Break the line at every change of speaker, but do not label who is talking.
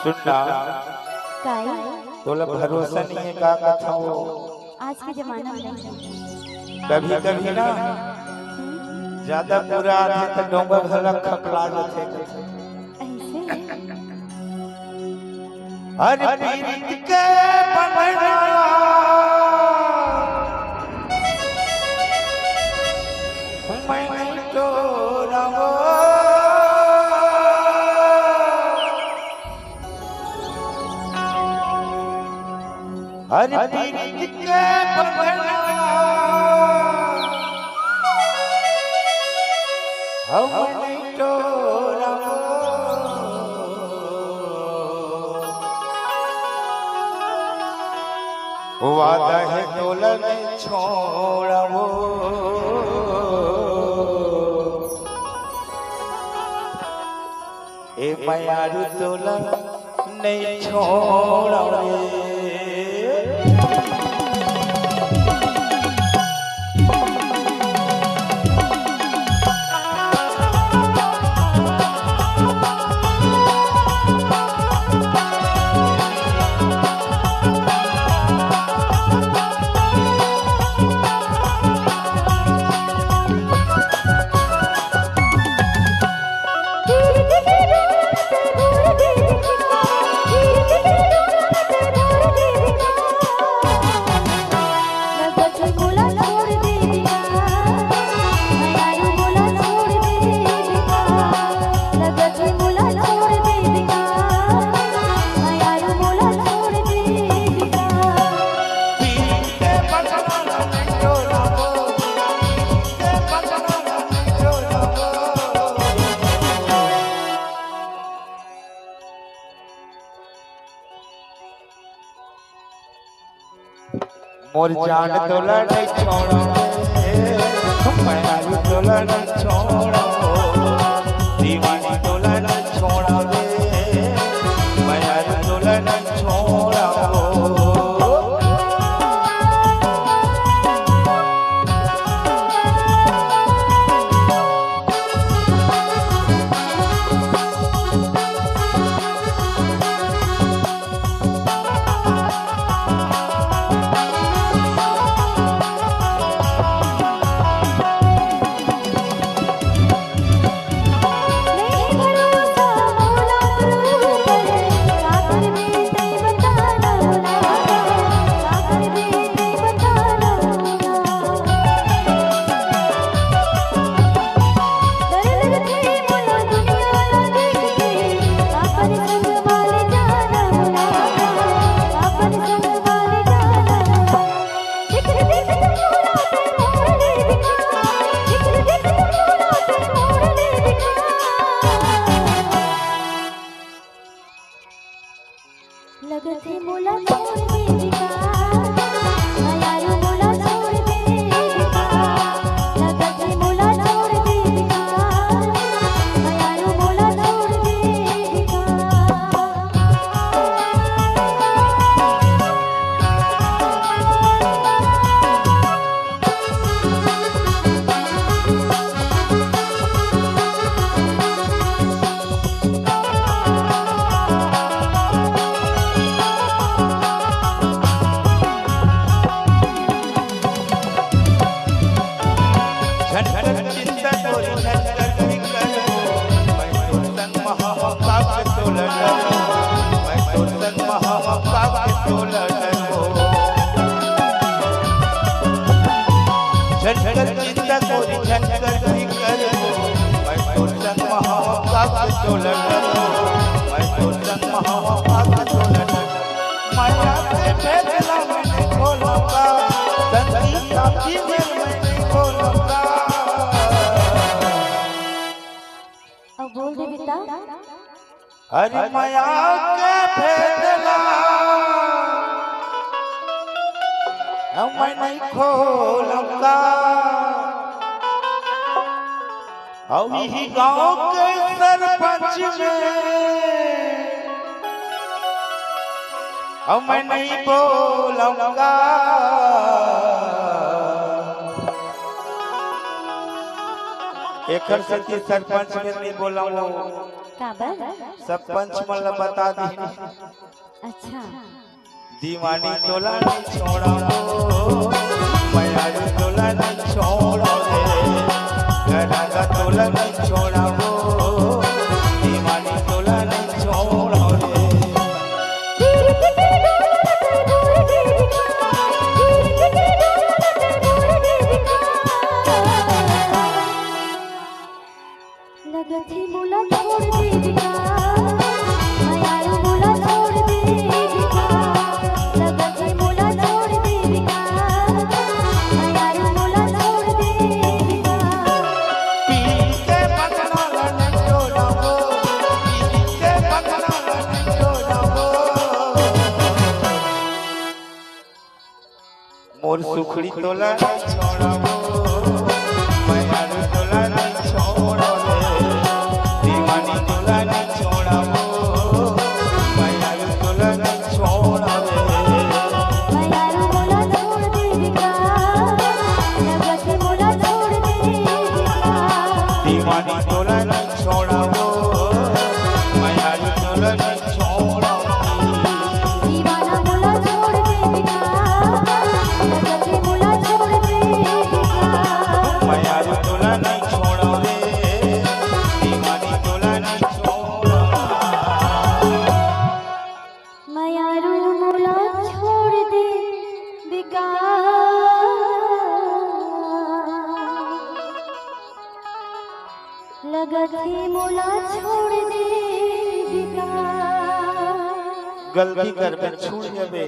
सुनना
काय
तोला भरोसा नहीं है का कथा वो
आज के जमाना में नहीं।
कभी कभी ना ज्यादा पूरा आधे तो डोंगा घर खपला जाते
ऐसे
हर पीरित के बनना मैं तो रहो हर पीरित के बनना हम नहीं तो रहो वादा है तोलन छोड़ो ए मायारू तोलन नहीं छोड़ो मोर जान तोला नहीं छोड़ो मायारू तोला नहीं छोड़ो दीवानी तोला नहीं छोड़ो मायारू तोला नहीं छोड़ो
लगते मोला छोड़ दे मायारू मोला छोड़ दे लगते मोला छोड़ दे मायारू मोला छोड़ दे अब बोल दे बेटा
हरि माया के भेदला मैं नहीं खोलूंगा अब ही गांव के सरपंच में अब मैं नहीं बोलूंगा एक सरपंच में नहीं बोला
काबर
सब पंचमल बता दी।
अच्छा
दीवानी तोला नहीं छोड़ाओ, मयारू तोला नहीं छोड़ो रे, राजा तोला नहीं छोड़ाओ, दीवानी तोला नहीं छोड़ो रे।
लगथी मोला छोड़ देविका, मयारू मोला छोड़ देविका, लगथी मोला छोड़ देविका, मयारू मोला छोड़ देविका।
पीर के पकड़ा नहीं छोड़ाओ, पीर के पकड़ा नहीं छोड़ाओ, मोर सुखड़ी तोला नहीं छोड़ाओ, मयारू तोला नहीं छोड़ो रे, दीवानी तोला नहीं छोड़ाओ, मयारू तोला नहीं छोड़ो रे।
मयारू मोला छोड़ देविका, लगथी मोला छोड़ देविका।
दीवानी तोला नहीं छोड़ाओ, मयारू तोला नहीं छोड़ो रे।
दीवाना मोला छोड़ देविका, लगथी मोला छोड़ देविका।
मयारू तोला नहीं छोड़ो रे, दीवानी तोला नहीं छोड़ो।
मयारू मोला छोड़ देविका, लगथी मोला छोड़ देविका।
गलती कर छूट जाबे।